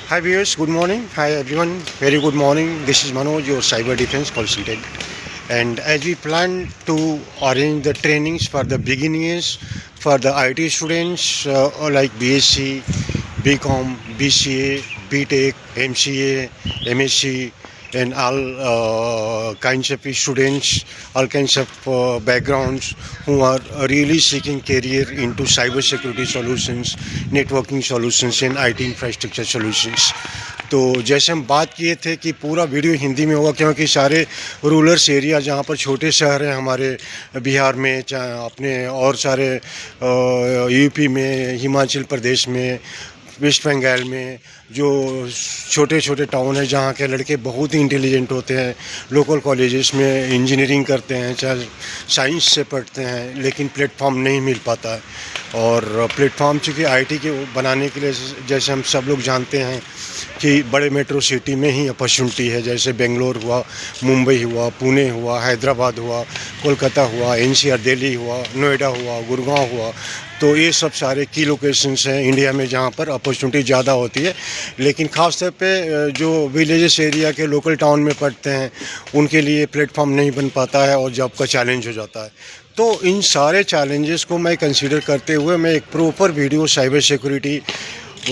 Hi viewers, good morning. Hi everyone, very good morning. This is Manoj, your cyber defense consultant. And as we plan to arrange the trainings for the beginners, for the IT students like BSc, BCom, BCA, BTech, MCA, MSc, and all kinds of students, all kinds of backgrounds who are really seeking career into cyber security solutions, networking solutions, and IT infrastructure solutions. तो जैसे हम बात किए थे कि पूरा video Hindi में होगा क्योंकि सारे रूरल्स एरिया जहाँ पर छोटे शहर हैं हमारे बिहार में, चाहे अपने और सारे यूपी में, हिमाचल प्रदेश में, वेस्ट बंगाल में, जो छोटे छोटे टाउन है जहाँ के लड़के बहुत ही इंटेलिजेंट होते हैं, लोकल कॉलेजेस में इंजीनियरिंग करते हैं, चाहे साइंस से पढ़ते हैं, लेकिन प्लेटफॉर्म नहीं मिल पाता है। और प्लेटफॉर्म चूँकि आईटी के बनाने के लिए जैसे हम सब लोग जानते हैं कि बड़े मेट्रो सिटी में ही अपॉर्चुनिटी है, जैसे बेंगलोर हुआ, मुंबई हुआ, पुणे हुआ, हैदराबाद हुआ, कोलकाता हुआ, एनसीआर दिल्ली हुआ, नोएडा हुआ, गुड़गांव हुआ। तो ये सब सारे की लोकेशंस हैं इंडिया में जहाँ पर अपॉर्चुनिटी ज़्यादा होती है। लेकिन ख़ास तौर पे जो विलेजेस एरिया के लोकल टाउन में पढ़ते हैं उनके लिए प्लेटफॉर्म नहीं बन पाता है और जॉब का चैलेंज हो जाता है। तो इन सारे चैलेंजेस को मैं कंसीडर करते हुए मैं एक प्रॉपर वीडियो साइबर सिक्योरिटी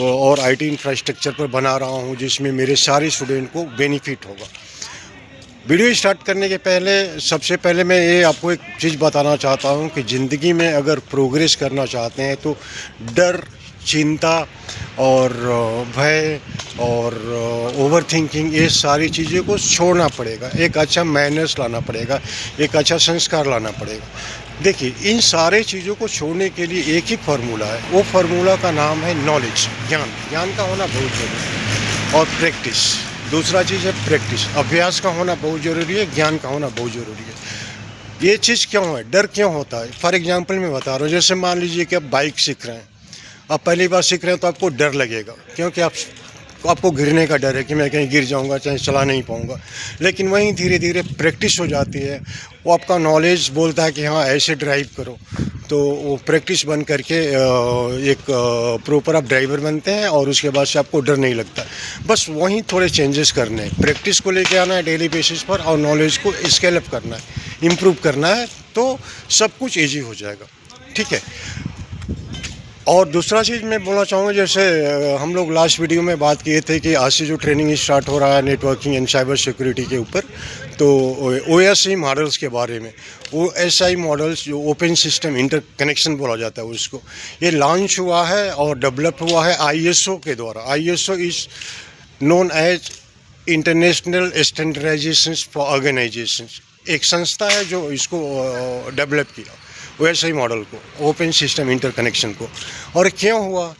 और आईटी इंफ्रास्ट्रक्चर पर बना रहा हूँ, जिसमें मेरे सारे स्टूडेंट को बेनिफिट होगा। वीडियो स्टार्ट करने के पहले सबसे पहले मैं ये आपको एक चीज़ बताना चाहता हूँ कि ज़िंदगी में अगर प्रोग्रेस करना चाहते हैं तो डर, चिंता और भय और ओवर थिंकिंग, ये सारी चीज़ों को छोड़ना पड़ेगा। एक अच्छा मैनर्स लाना पड़ेगा, एक अच्छा संस्कार लाना पड़ेगा। देखिए, इन सारे चीज़ों को छोड़ने के लिए एक ही फार्मूला है, वो फार्मूला का नाम है नॉलेज, ज्ञान का होना बहुत ज़रूरी है। और प्रैक्टिस, दूसरा चीज़ है प्रैक्टिस, अभ्यास का होना बहुत ज़रूरी है, ज्ञान का होना बहुत ज़रूरी है। ये चीज़ क्यों है, डर क्यों होता है? फॉर एग्जांपल मैं बता रहा हूँ, जैसे मान लीजिए कि आप बाइक सीख रहे हैं, आप पहली बार सीख रहे हैं तो आपको डर लगेगा, क्योंकि आपको गिरने का डर है कि मैं कहीं गिर जाऊंगा, चाहे चला नहीं पाऊंगा। लेकिन वहीं धीरे धीरे प्रैक्टिस हो जाती है, वो आपका नॉलेज बोलता है कि हाँ ऐसे ड्राइव करो, तो वो प्रैक्टिस बन करके एक प्रॉपर आप ड्राइवर बनते हैं और उसके बाद से आपको डर नहीं लगता। बस वहीं थोड़े चेंजेस करने हैं, प्रैक्टिस को लेके आना है डेली बेसिस पर और नॉलेज को स्केल अप करना है, इम्प्रूव करना है, तो सब कुछ ईजी हो जाएगा। ठीक है। और दूसरा चीज़ मैं बोलना चाहूँगा, जैसे हम लोग लास्ट वीडियो में बात किए थे कि आज से जो ट्रेनिंग स्टार्ट हो रहा है नेटवर्किंग एंड साइबर सिक्योरिटी के ऊपर, तो OSI मॉडल्स के बारे में, OSI मॉडल्स जो ओपन सिस्टम इंटर कनेक्शन बोला जाता है उसको, ये लॉन्च हुआ है और डेवलप हुआ है ISO के द्वारा। ISO is known as international standardization for organizations, एक संस्था है जो इसको डेवलप किया, OSI मॉडल को, ओपन सिस्टम इंटरकनेक्शन को। और क्यों हुआ?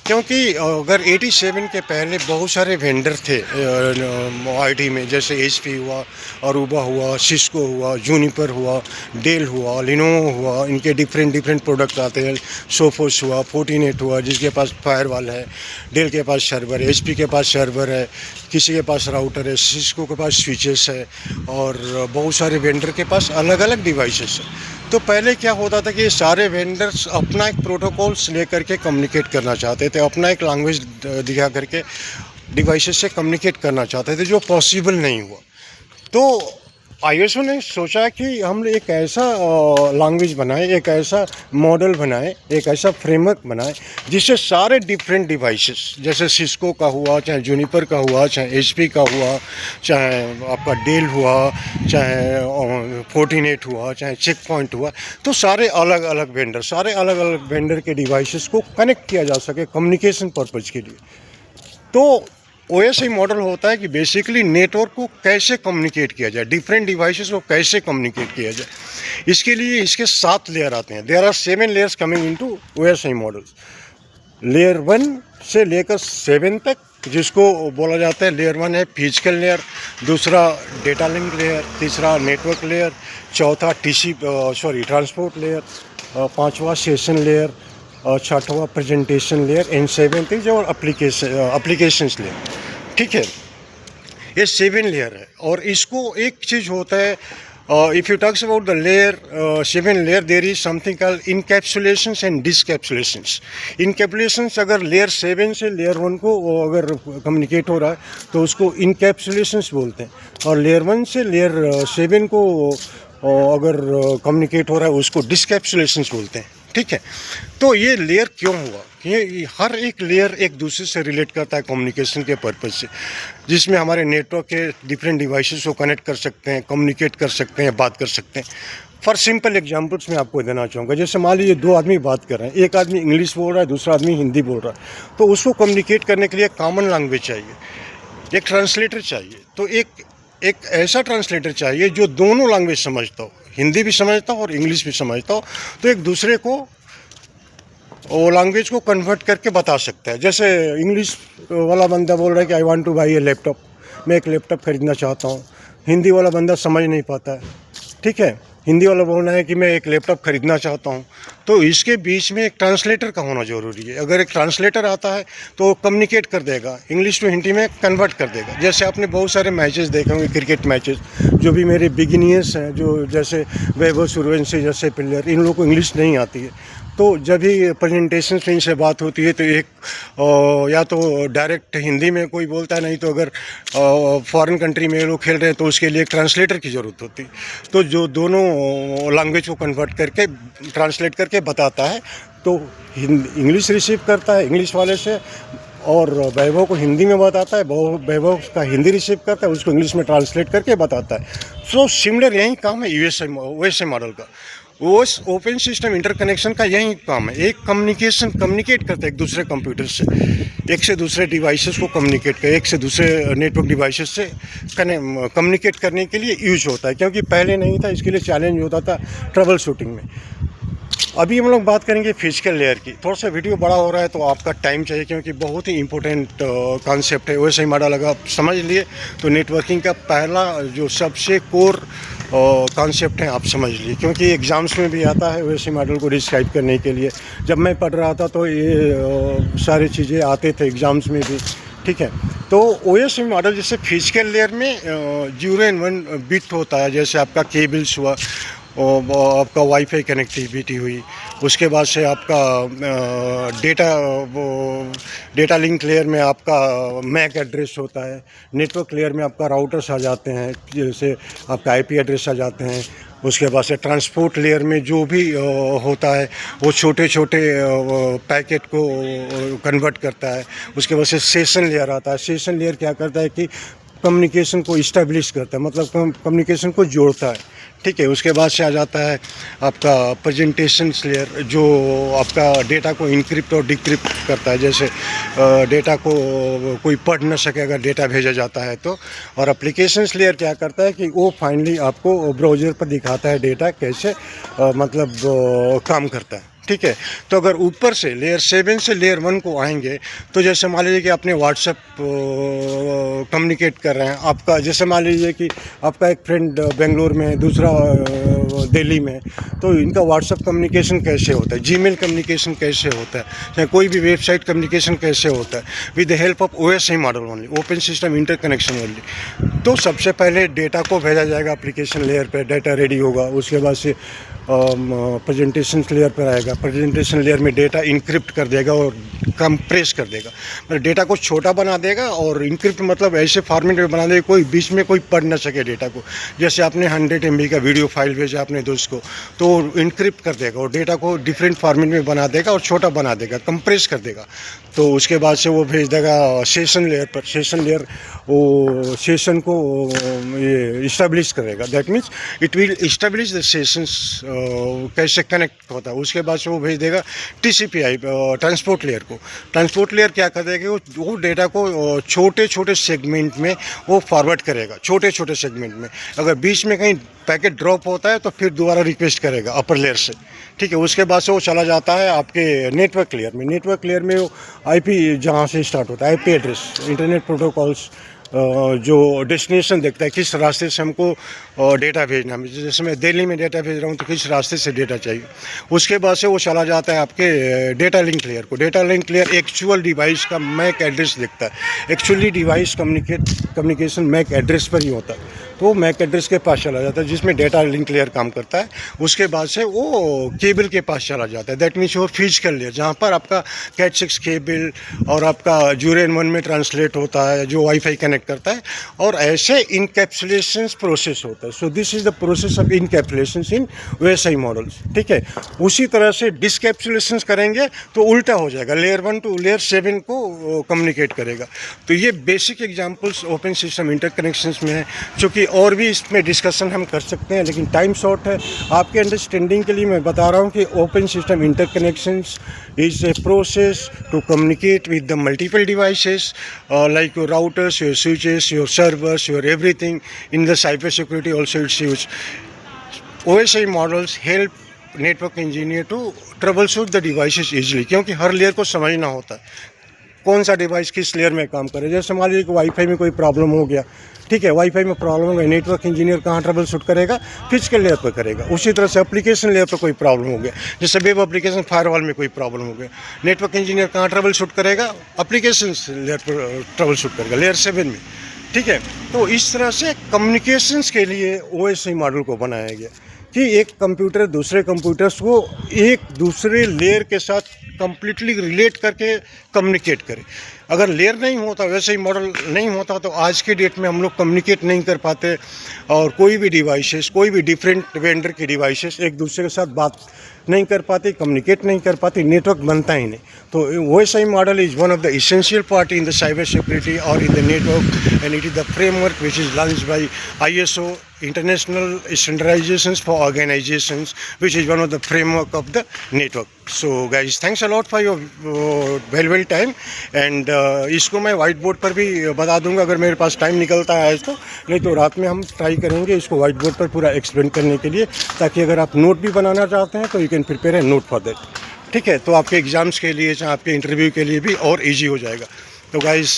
क्योंकि अगर 87 के पहले बहुत सारे वेंडर थे आईटी में, जैसे HP हुआ, अरूबा हुआ, सिस्को हुआ, जूनिपर हुआ, डेल हुआ, लिनोवो हुआ, इनके डिफरेंट प्रोडक्ट आते हैं। सोफोस हुआ, फोर्टिनेट हुआ, जिसके पास फायरवॉल है, डेल के पास सर्वर है, HP के पास सर्वर है, किसी के पास राउटर है, सिस्को के पास स्विचेस है, और बहुत सारे वेंडर के पास अलग अलग डिवाइसेस है। तो पहले क्या होता था कि सारे वेंडर्स अपना एक प्रोटोकॉल्स लेकर के कम्युनिकेट करना चाहते थे, अपना एक लैंग्वेज दिखा करके डिवाइसेस से कम्युनिकेट करना चाहते थे, जो पॉसिबल नहीं हुआ। तो ISO ने सोचा कि हम एक ऐसा लैंग्वेज बनाए, एक ऐसा मॉडल बनाए, एक ऐसा फ्रेमवर्क बनाए जिससे सारे डिफरेंट डिवाइसेस, जैसे सिस्को का हुआ, चाहे जूनिपर का हुआ, चाहे HP का हुआ, चाहे आपका डेल हुआ, चाहे फोर्टिनेट हुआ, चाहे चेक पॉइंट हुआ, तो सारे अलग अलग वेंडर के डिवाइसेस को कनेक्ट किया जा सके कम्युनिकेशन पर्पज़ के लिए। तो OSI मॉडल होता है कि बेसिकली नेटवर्क को कैसे कम्युनिकेट किया जाए, डिफरेंट डिवाइसेस को कैसे कम्युनिकेट किया जाए। इसके लिए इसके 7 लेयर आते हैं। There are 7 layers coming into OSI models. Layer 1 से लेकर 7 तक, जिसको बोला जाता है लेयर 1 है फिजिकल लेयर, दूसरा डेटा लिंक लेयर, तीसरा नेटवर्क लेयर, चौथा ट्रांसपोर्ट लेयर, पाँचवा सेशन लेयर, और छठवां presentation layer, and 7th is और एप्लीकेशंस लेयर। ठीक है, ये 7 लेयर है। और इसको एक चीज़ होता है, If you talks about the layer, 7 layer, there is something called encapsulations and discapsulations. Encapsulations अगर layer 7 से layer 1 को अगर communicate हो रहा है तो उसको encapsulations बोलते हैं, और layer 1 से layer 7 को अगर communicate हो रहा है उसको discapsulations बोलते हैं। ठीक है, तो ये लेयर क्यों हुआ? ये हर एक लेयर एक दूसरे से रिलेट करता है कम्युनिकेशन के पर्पज़ से, जिसमें हमारे नेटवर्क के डिफरेंट डिवाइसेस को कनेक्ट कर सकते हैं, कम्युनिकेट कर सकते हैं, बात कर सकते हैं। फॉर सिंपल एग्जांपल्स मैं आपको देना चाहूँगा, जैसे मान लीजिए 2 आदमी बात कर रहे हैं, एक आदमी इंग्लिश बोल रहा है, दूसरा आदमी हिंदी बोल रहा है, तो उसको कम्युनिकेट करने के लिए कॉमन लैंग्वेज चाहिए, एक ट्रांसलेटर चाहिए। तो एक ऐसा ट्रांसलेटर चाहिए जो दोनों लैंग्वेज समझता हो, हिंदी भी समझता हो और इंग्लिश भी समझता हो, तो एक दूसरे को वो लैंग्वेज को कन्वर्ट करके बता सकता है। जैसे इंग्लिश वाला बंदा बोल रहा है कि I want two by A laptop, मैं एक लैपटॉप खरीदना चाहता हूँ, हिंदी वाला बंदा समझ नहीं पाता है। ठीक है, हिंदी वाला बोल रहा है कि मैं एक लैपटॉप खरीदना चाहता हूँ, तो इसके बीच में एक ट्रांसलेटर का होना ज़रूरी है। अगर एक ट्रांसलेटर आता है तो कम्युनिकेट कर देगा, इंग्लिश टू हिंदी में कन्वर्ट कर देगा। जैसे आपने बहुत सारे मैचेस देखे होंगे, क्रिकेट मैचेस, जो भी मेरे बिगिनियर्स हैं, जो जैसे वैभव सूर्यवंशी जैसे प्लेयर, इन लोगों को इंग्लिश नहीं आती है, तो जब भी प्रेजेंटेशन में इनसे बात होती है तो एक या तो डायरेक्ट हिंदी में कोई बोलता है, नहीं तो अगर फॉरेन कंट्री में लोग खेल रहे हैं तो उसके लिए एक ट्रांसलेटर की ज़रूरत होती है, तो जो दोनों लैंग्वेज को कन्वर्ट करके ट्रांसलेट करके बताता है। तो इंग्लिश रिसीव करता है इंग्लिश वाले से, और वैभव को हिंदी में बताता है, वैभव का हिंदी रिसीव करता है, उसको इंग्लिश में ट्रांसलेट करके बताता है। सो सिमिलर यही काम है यूएसए मॉडल का। वो ओपन सिस्टम इंटरकनेक्शन का यही काम है, एक कम्युनिकेट करते हैं एक दूसरे कंप्यूटर से, एक से दूसरे डिवाइसेस को कम्युनिकेट कर, एक से दूसरे नेटवर्क डिवाइसेस से कम्युनिकेट करने के लिए यूज होता है, क्योंकि पहले नहीं था, इसके लिए चैलेंज होता था ट्रबल शूटिंग में। अभी हम लोग बात करेंगे फिजिकल लेयर की। थोड़ा सा वीडियो बड़ा हो रहा है तो आपका टाइम चाहिए, क्योंकि बहुत ही इंपॉर्टेंट कॉन्सेप्ट है। वैसे ही मॉडल अगर आप समझ लिए तो नेटवर्किंग का पहला जो सबसे कोर कॉन्सेप्ट है आप समझ लिए, क्योंकि एग्ज़ाम्स में भी आता है वैसे मॉडल को डिस्क्राइब करने के लिए। जब मैं पढ़ रहा था तो ये सारी चीज़ें आते थे एग्ज़ाम्स में भी। ठीक है, तो ओएसएम मॉडल जैसे फिजिकल लेयर में 0 and 1 बिट होता है, जैसे आपका केबल्स हुआ, आपका वाईफाई कनेक्टिविटी हुई, उसके बाद से आपका डेटा लिंक लेयर में आपका मैक एड्रेस होता है, नेटवर्क लेयर में आपका राउटर्स आ जाते हैं, जैसे आपका आईपी एड्रेस आ जाते हैं। उसके बाद से ट्रांसपोर्ट लेयर में जो भी होता है वो छोटे छोटे पैकेट को कन्वर्ट करता है। उसके बाद से सेशन लेयर आता है। सेशन लेयर क्या करता है कि कम्युनिकेशन को इस्टेब्लिश करता है, मतलब कम्युनिकेशन को जोड़ता है। ठीक है, उसके बाद से आ जाता है आपका प्रेजेंटेशन लेयर, जो आपका डेटा को इनक्रिप्ट और डिक्रिप्ट करता है, जैसे डेटा को कोई पढ़ न सके अगर डेटा भेजा जाता है तो। और एप्लीकेशंस लेयर क्या करता है कि वो फाइनली आपको ब्राउज़र पर दिखाता है डेटा कैसे काम करता है। ठीक है, तो अगर ऊपर से लेयर 7 से लेयर 1 को आएंगे तो जैसे मान लीजिए कि आपने व्हाट्सएप कम्युनिकेट कर रहे हैं, आपका जैसे मान लीजिए कि आपका एक फ्रेंड बेंगलोर में, दूसरा दिल्ली में, तो इनका व्हाट्सएप कम्युनिकेशन कैसे होता है, जीमेल कम्युनिकेशन कैसे होता है, या कोई भी वेबसाइट कम्युनिकेशन कैसे होता है, with the help of OSI model only, open system interconnection only. तो सबसे पहले डेटा को भेजा जाएगा एप्लीकेशन लेयर पे, डेटा रेडी होगा, उसके बाद से प्रेजेंटेशन लेयर पर आएगा, प्रेजेंटेशन लेयर में डेटा इनक्रिप्ट कर देगा और कंप्रेस कर देगा, मतलब डेटा को छोटा बना देगा, और इनक्रिप्ट मतलब ऐसे फॉर्मेट में बना देगा कोई बीच में कोई पढ़ ना सके डेटा को। जैसे आपने 100 MB का वीडियो फाइल भेजा अपने दोस्त को, तो इनक्रिप्ट कर देगा और डेटा को डिफरेंट फॉर्मेट में बना देगा और छोटा बना देगा, कंप्रेस कर देगा। तो उसके बाद से वो भेज देगा सेशन लेयर पर। सेशन लेयर वो सेशन को ये इस्टेब्लिश करेगा, that means it will establish the sessions कैसे कनेक्ट होता है। उसके बाद से वो भेज देगा TCP/IP ट्रांसपोर्ट लेयर को। ट्रांसपोर्ट लेयर क्या कर देगा, वो डेटा को छोटे छोटे सेगमेंट में वो फॉरवर्ड करेगा, छोटे छोटे सेगमेंट में। अगर बीच में कहीं पैकेट ड्रॉप होता है तो फिर दोबारा रिक्वेस्ट करेगा अपर लेयर से। ठीक है, उसके बाद से वो चला जाता है आपके नेटवर्क लेयर में। नेटवर्क लेयर में वो IP जहाँ से स्टार्ट होता है, IP एड्रेस, इंटरनेट प्रोटोकॉल्स, जो डेस्टिनेशन देखता है किस रास्ते से हमको डेटा भेजना है। जैसे मैं दिल्ली में डेटा भेज रहा हूँ तो किस रास्ते से डेटा चाहिए। उसके बाद से वो चला जाता है आपके डेटा लिंक लेयर को। Data link layer actual device का मैक एड्रेस देखता है। Actually device communication MAC address पर ही होता है। वो मैक एड्रेस के पास चला जाता है, जिसमें डेटा लिंक लेयर काम करता है। उसके बाद से वो केबल के पास चला जाता है, दैट मीन्स वो फिजिकल लेयर, जहाँ पर आपका कैट 6 केबल और आपका ड्यूरेन 1 में ट्रांसलेट होता है, जो वाईफाई कनेक्ट करता है, और ऐसे इनकैप्सुलेशन प्रोसेस होता है। So this is the process of encapsulation in OSI models, ठीक है। उसी तरह से डिस्कैप्सुलेशन करेंगे तो उल्टा हो जाएगा, लेयर 1 टू लेयर 7 को कम्युनिकेट करेगा। तो ये basic examples open system interconnections में है, चूँकि और भी इसमें डिस्कशन हम कर सकते हैं, लेकिन टाइम शॉर्ट है। आपके अंडरस्टैंडिंग के लिए मैं बता रहा हूँ कि open system interconnections is a process to communicate with the multiple devices like your routers, your switches, your servers, your everything. In the cyber security also it's used. OSI models help network engineer to troubleshoot the devices easily, क्योंकि हर layer को समझना होता है कौन सा device किस layer में काम करे। जैसे मान लीजिए कि वाईफाई में कोई प्रॉब्लम हो गया, ठीक है, वाईफाई में प्रॉब्लम हो गया, नेटवर्क इंजीनियर कहाँ ट्रबल शूट करेगा, फिजिकल लेयर पर करेगा। उसी तरह से एप्लीकेशन लेयर पर कोई प्रॉब्लम हो गया, जैसे वेब एप्लीकेशन फायरवॉल में कोई प्रॉब्लम हो गया, नेटवर्क इंजीनियर कहाँ ट्रबल शूट करेगा, एप्लीकेशन लेयर पर ट्रबल शूट करेगा, लेयर 7 में, ठीक है। तो इस तरह से कम्युनिकेशंस के लिए OSI मॉडल को बनाया गया कि एक कंप्यूटर दूसरे कंप्यूटर्स को एक दूसरे लेयर के साथ कंप्लीटली रिलेट करके कम्युनिकेट करे। अगर लेयर नहीं होता, वैसे ही मॉडल नहीं होता, तो आज के डेट में हम लोग कम्युनिकेट नहीं कर पाते, और कोई भी डिवाइसेस, कोई भी डिफरेंट वेंडर की डिवाइसेस एक दूसरे के साथ बात नहीं कर पाती, कम्युनिकेट नहीं कर पाती, नेटवर्क बनता ही नहीं। तो OSI model is one of the essential part in the cyber security और in the network, and it is the framework which is launched by ISO, International Standardizations for Organizations, which is one of the framework of the network. So guys, thanks a lot for your valuable time, and इसको मैं white board पर भी बता दूंगा अगर मेरे पास time निकलता है आज तो, नहीं तो रात में हम ट्राई करेंगे इसको व्हाइट बोर्ड पर पूरा एक्सप्लेन करने के लिए, ताकि अगर आप नोट भी बनाना चाहते हैं तो you can prepare a note for that, ठीक है। तो आपके एग्जाम्स के लिए, चाहे आपके इंटरव्यू के लिए भी और ईजी हो जाएगा। तो guys,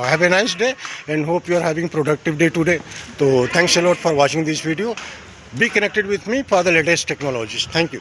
have a nice day and hope you are having productive day today. So thanks a lot for watching this video. Be connected with me for the latest technologies. Thank you.